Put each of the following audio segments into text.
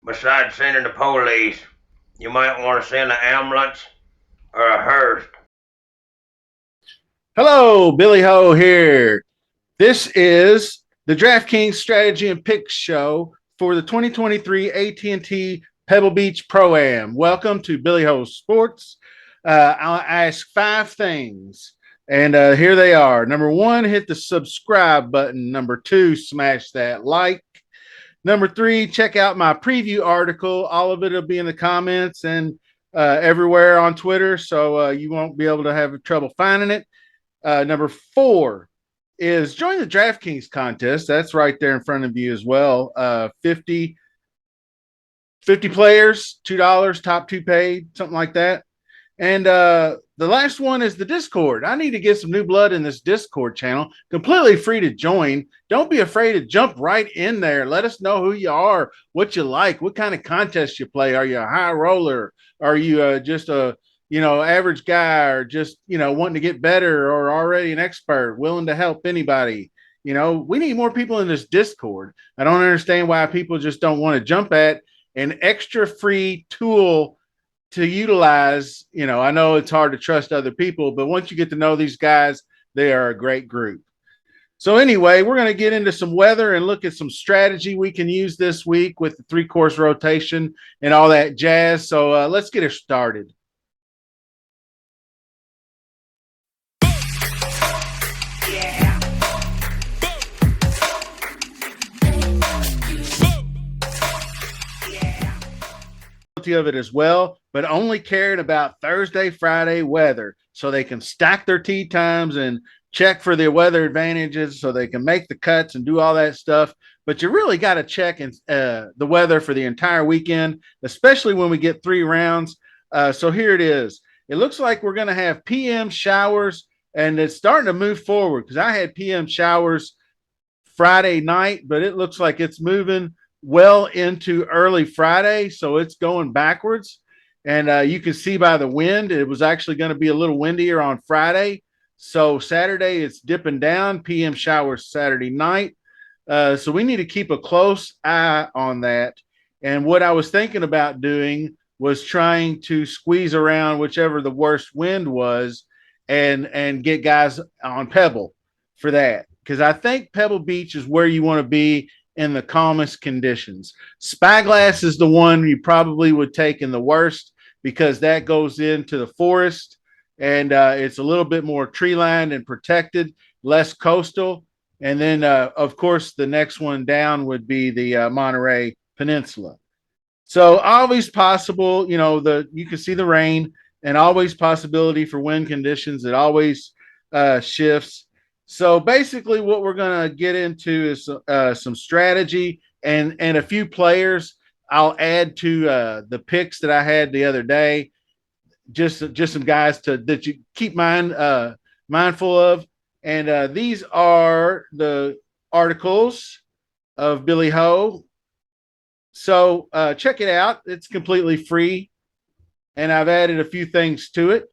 Besides sending the police, you might want to send an ambulance or a hearse. Hello, Billy Ho here. This is the DraftKings Strategy and Picks Show for the 2023 AT&T Pebble Beach Pro-Am. Welcome to Billy Ho Sports. I'll ask five things, and here they are. Number one, hit the subscribe button. Number two, smash that like. Number three, check out my preview article. All of it will be in the comments and everywhere on Twitter, so you won't be able to have trouble finding it. Number four is join the DraftKings contest. That's right there in front of you as well. 50 players, $2, top two paid, something like that. And the last one is the Discord. I need to get some new blood in this Discord channel. Completely free to join. Don't be afraid to jump right in there. Let us know who you are, what you like, what kind of contest you play. Are you a high roller? Are you just a average guy, or just wanting to get better, or already an expert, willing to help anybody? We need more people in this Discord. I don't understand why people just don't want to jump at an extra free tool to utilize. I know it's hard to trust other people, but once you get to know these guys, they are a great group. So anyway, we're going to get into some weather and look at some strategy we can use this week with the three-course rotation and all that jazz. So let's get it started. Of it as well, but only caring about Thursday, Friday weather, so they can stack their tee times and check for the weather advantages, so they can make the cuts and do all that stuff. But you really got to check the weather for the entire weekend, especially when we get three rounds. So here it is. It looks like we're going to have PM showers, and it's starting to move forward, because I had PM showers Friday night, but it looks like it's moving well into early Friday, so it's going backwards. And you can see by the wind, it was actually going to be a little windier on Friday. So Saturday, it's dipping down. PM showers Saturday night. So we need to keep a close eye on that. And what I was thinking about doing was trying to squeeze around whichever the worst wind was, and get guys on Pebble for that, because I think Pebble Beach is where you want to be in the calmest conditions. Spyglass is the one you probably would take in the worst, because that goes into the forest, and it's a little bit more tree lined and protected, less coastal. And then, of course, the next one down would be the Monterey Peninsula. So always possible, you can see the rain, and always possibility for wind conditions. It always shifts. So basically, what we're going to get into is some strategy and a few players. I'll add to the picks that I had the other day. Just some guys that you keep mindful of. And these are the articles of Billy Ho. So check it out. It's completely free, and I've added a few things to it.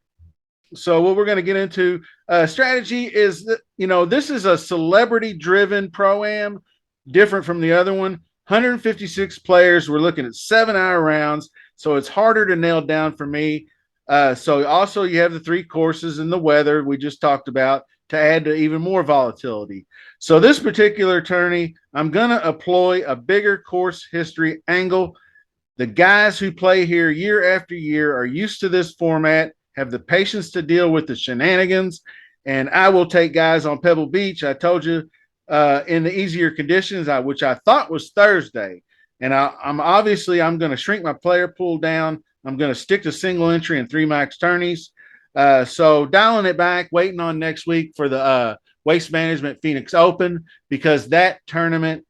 So what we're going to get into strategy is that, this is a celebrity driven pro-am, different from the other one. 156 players. We're looking at 7-hour rounds, so it's harder to nail down for me. So also you have the three courses and the weather we just talked about to add to even more volatility. So this particular tourney, I'm going to employ a bigger course history angle. The guys who play here year after year are used to this format, have the patience to deal with the shenanigans, and I will take guys on Pebble Beach. I told you in the easier conditions, which I thought was Thursday. And I'm going to shrink my player pool down. I'm going to stick to single entry and three max tourneys. So dialing it back, waiting on next week for the Waste Management Phoenix Open, because that tournament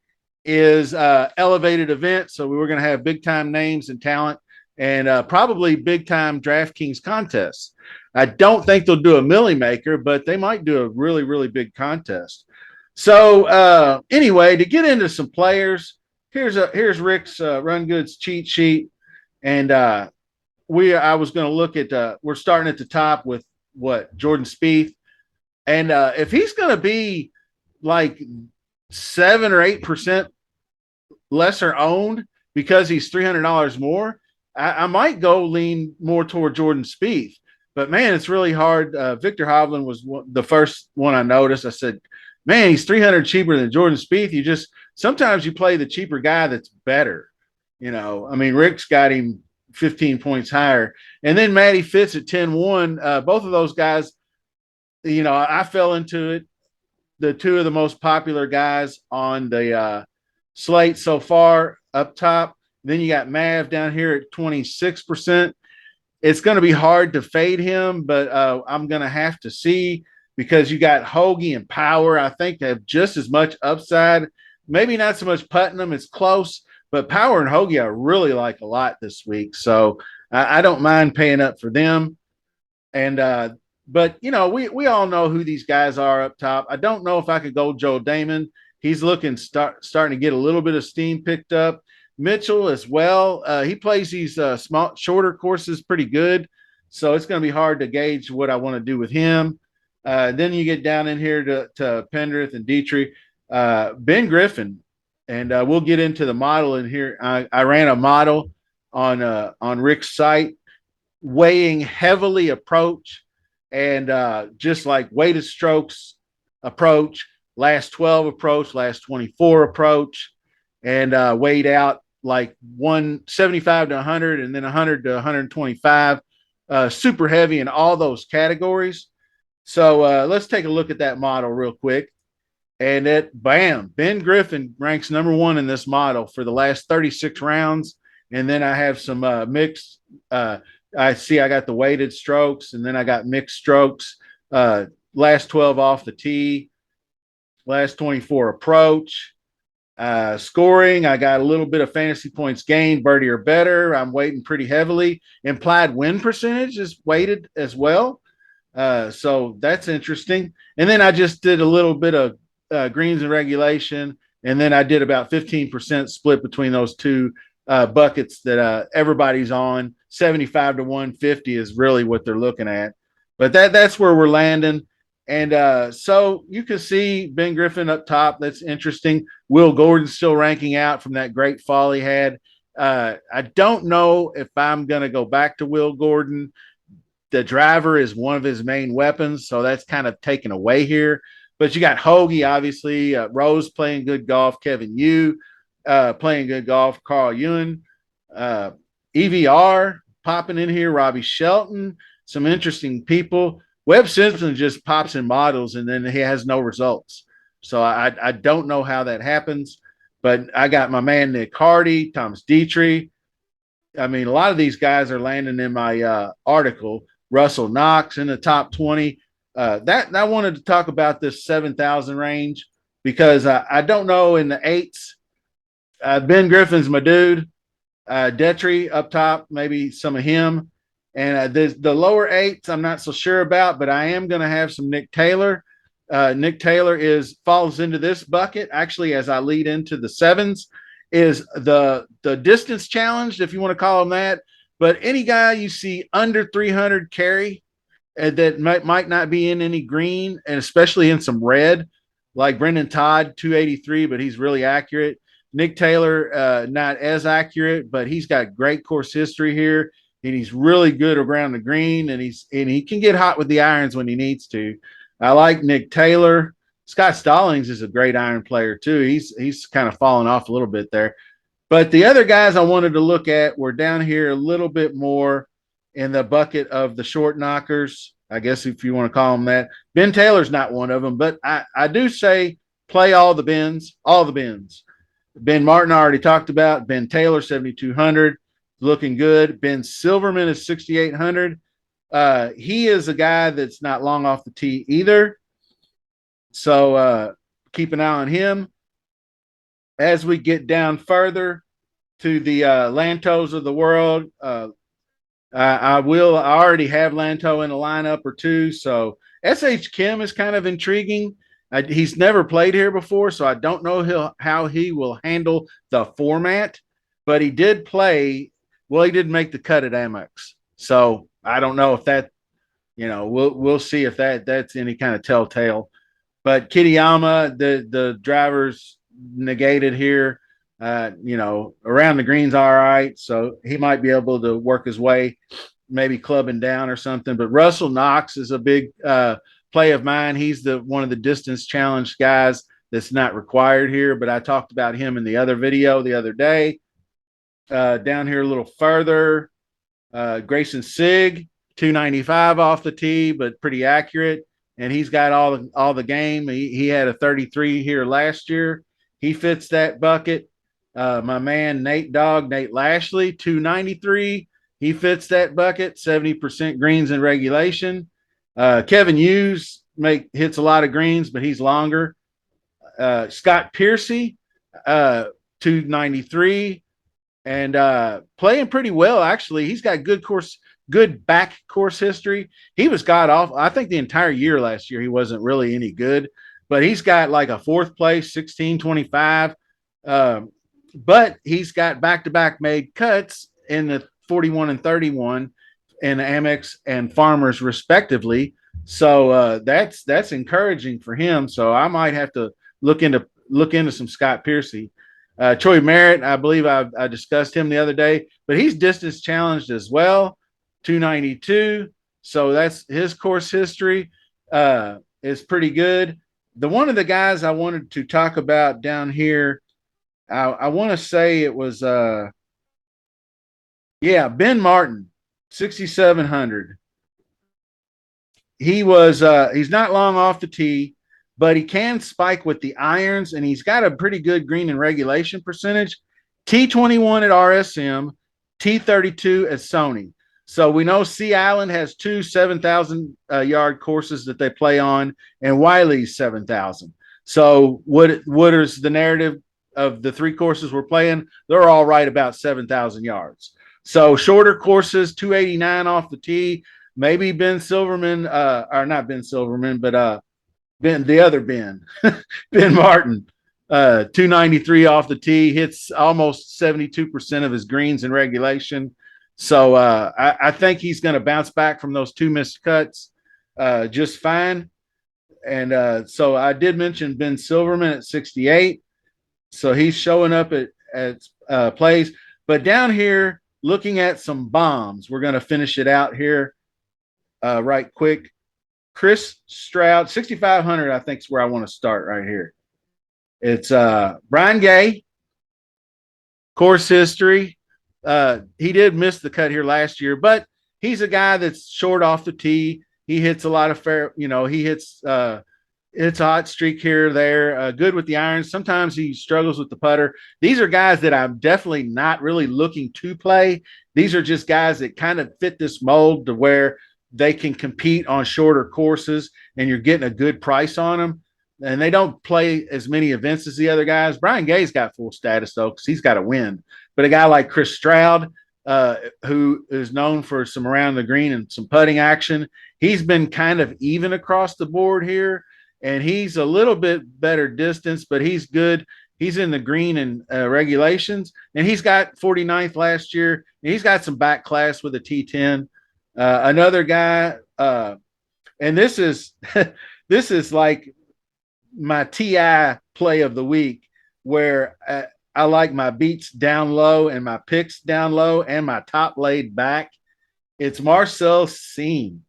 is elevated event. So we were going to have big time names and talent, and probably big time DraftKings contests. I don't think they'll do a Millie Maker, but they might do a really, really big contest. So anyway, to get into some players, here's Rick's Run Goods cheat sheet, and I was going to look at. We're starting at the top with Jordan Spieth, and if he's going to be like 7 or 8% lesser owned, because he's $300 more, I might go lean more toward Jordan Spieth. But man, it's really hard. Victor Hovland was the first one I noticed. I said, man, he's 300 cheaper than Jordan Spieth. You just sometimes you play the cheaper guy that's better. I mean, Rick's got him 15 points higher. And then Matty Fitz at 10-1. Both of those guys, I fell into it. The two of the most popular guys on the slate so far up top. Then you got Mav down here at 26%. It's going to be hard to fade him, but I'm going to have to see because you got Hoagie and Power. I think they have just as much upside. Maybe not so much Putnam. It's close, but Power and Hoagie I really like a lot this week. So I don't mind paying up for them. And but we all know who these guys are up top. I don't know if I could go Joe Damon. He's looking starting to get a little bit of steam picked up. Mitchell as well. He plays these small, shorter courses pretty good, so it's going to be hard to gauge what I want to do with him. Then you get down in here to Pendrith and Dietrich, Ben Griffin, and we'll get into the model in here. I ran a model on Rick's site, weighing heavily approach and just like weighted strokes approach, last 12 approach, last 24 approach, and weighed out like 175 to 100 and then 100 to 125, super heavy in all those categories. So let's take a look at that model real quick. And Ben Griffin ranks number one in this model for the last 36 rounds. And then I have some mixed. I see I got the weighted strokes, and then I got mixed strokes. Last 12 off the tee, last 24 approach. Scoring, I got a little bit of fantasy points gained, birdie or better. I'm weighting pretty heavily. Implied win percentage is weighted as well. So that's interesting. And then I just did a little bit of greens and regulation. And then I did about 15% split between those two buckets that everybody's on. 75 to 150 is really what they're looking at. But that's where we're landing. And so you can see Ben Griffin up top. That's interesting. Will Gordon still ranking out from that great fall he had. I don't know if I'm going to go back to Will Gordon. The driver is one of his main weapons, so that's kind of taken away here. But you got Hoagie, obviously, Rose playing good golf, Kevin Yu playing good golf, Carl Ewan, EVR popping in here, Robbie Shelton, some interesting people. Webb Simpson just pops in models and then he has no results. So I don't know how that happens, but I got my man Nick Hardy, Thomas Dietrich. I mean, a lot of these guys are landing in my article. Russell Knox in the top 20. That I wanted to talk about this 7,000 range because I don't know in the eights. Ben Griffin's my dude. Detry up top, maybe some of him. And the lower eights, I'm not so sure about, but I am going to have some Nick Taylor. Nick Taylor falls into this bucket. Actually, as I lead into the sevens, is the distance challenged, if you want to call him that. But any guy you see under 300 carry that might not be in any green, and especially in some red, like Brendan Todd, 283, but he's really accurate. Nick Taylor, not as accurate, but he's got great course history here, and he's really good around the green, and he can get hot with the irons when he needs to. I like Nick Taylor. Scott Stallings is a great iron player too. He's kind of fallen off a little bit there. But the other guys I wanted to look at were down here a little bit more in the bucket of the short knockers, I guess if you want to call them that. Ben Taylor's not one of them, but I do say play all the Bens. Ben Martin I already talked about. Ben Taylor, 7,200, looking good. Ben Silverman is 6,800. He is a guy that's not long off the tee either. So keep an eye on him. As we get down further to the Lantos of the world, I already have Lanto in a lineup or two. So S.H. Kim is kind of intriguing. He's never played here before, so I don't know how he will handle the format. But he did play. Well, he did make the cut at Amex. So I don't know if that, we'll see if that's any kind of telltale. But Kitayama, the driver's negated here. Around the greens, all right. So he might be able to work his way, maybe clubbing down or something. But Russell Knox is a big play of mine. He's the one of the distance challenged guys that's not required here. But I talked about him in the other video the other day. Down here a little further, Grayson Sig, 295 off the tee, but pretty accurate. And he's got all the game. He had a 33 here last year. He fits that bucket. My man Nate Lashley, 293. He fits that bucket. 70% greens in regulation. Kevin Hughes hits a lot of greens, but he's longer. Scott Piercy, 293 and playing pretty well, actually. He's got good back course history. He was god awful. I think the entire year last year he wasn't really any good, but he's got like a fourth place, 1625. But he's got back-to-back made cuts in the 41 and 31 in Amex and Farmers respectively. So that's encouraging for him. So I might have to look into some Scott Piercy. Troy Merritt, I believe I discussed him the other day, but he's distance challenged as well, 292. So that's his course history is pretty good. One of the guys I wanted to talk about down here, I want to say it was, Ben Martin, 6,700. He's not long off the tee, but he can spike with the irons, and he's got a pretty good green and regulation percentage. T21 at RSM, T32 at Sony. So we know Sea Island has two 7,000 yard courses that they play on, and Wiley's 7,000. So what is the narrative of the three courses we're playing? They're all right about 7,000 yards. So shorter courses, 289 off the tee. Maybe Ben Silverman, or not Ben Silverman, but the other Ben, Ben Martin, 293 off the tee, hits almost 72% of his greens in regulation. So I think he's going to bounce back from those two missed cuts just fine. And so I did mention Ben Silverman at 68. So he's showing up at plays. But down here, looking at some bombs, we're going to finish it out here right quick. Chris Stroud, 6,500, I think is where I want to start right here. It's Brian Gay, course history. He did miss the cut here last year, but he's a guy that's short off the tee. He hits a lot of he hits it's a hot streak here or there, good with the irons. Sometimes he struggles with the putter. These are guys that I'm definitely not really looking to play. These are just guys that kind of fit this mold to where they can compete on shorter courses and you're getting a good price on them. And they don't play as many events as the other guys. Brian Gay's got full status, though, because he's got to win. But a guy like Chris Stroud, who is known for some around the green and some putting action, he's been kind of even across the board here. And he's a little bit better distance, but he's good. He's in the green and regulations. And he's got 49th last year. And he's got some back class with a T10. Another guy, and this is this is like my TI play of the week, where I like my beats down low and my picks down low and my top laid back. It's Marcel Siem.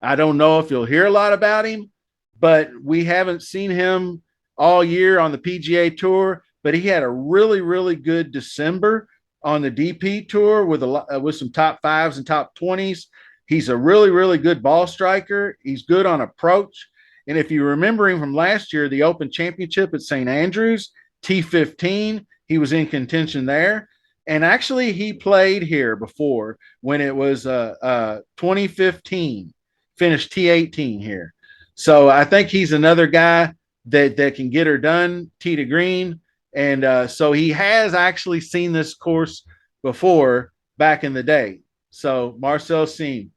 I don't know if you'll hear a lot about him, but we haven't seen him all year on the PGA Tour. But he had a really, really good December on the DP Tour with some top fives and top 20s. He's a really, really good ball striker. He's good on approach. And if you remember him from last year, the Open Championship at St. Andrews, T15, he was in contention there. And actually, he played here before when it was 2015, finished T18 here. So I think he's another guy that can get her done, tee to green. And so he has actually seen this course before back in the day. So Marcel Siem.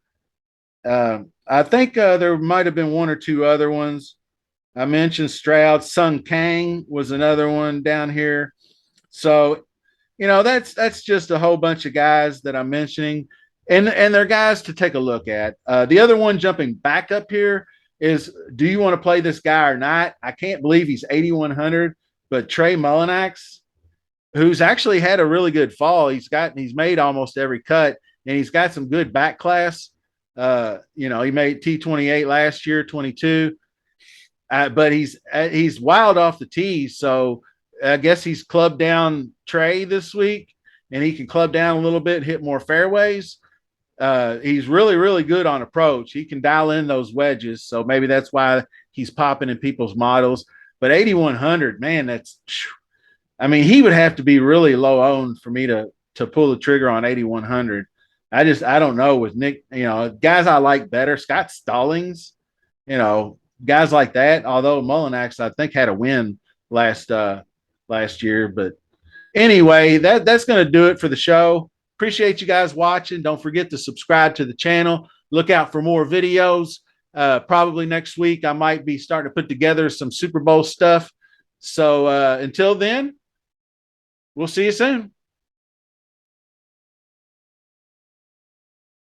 I think there might have been one or two other ones. I mentioned Stroud. Sung Kang was another one down here. So, that's just a whole bunch of guys that I'm mentioning. And they're guys to take a look at. The other one jumping back up here is, do you want to play this guy or not? I can't believe he's 8,100, but Trey Mullinax, who's actually had a really good fall. He's made almost every cut, and he's got some good back class. You know, he made T28 last year, 22, but he's wild off the tee. So I guess he's clubbed down Trey this week, and he can club down a little bit, hit more fairways. He's really, really good on approach. He can dial in those wedges. So maybe that's why he's popping in people's models. But 8,100, man, I mean, he would have to be really low owned for me to pull the trigger on 8,100. I don't know with Nick, you know, guys I like better, Scott Stallings, you know, guys like that. Although Mullinax, I think, had a win last last year. But anyway, that's going to do it for the show. Appreciate you guys watching. Don't forget to subscribe to the channel. Look out for more videos. Probably next week, I might be starting to put together some Super Bowl stuff. So until then, we'll see you soon.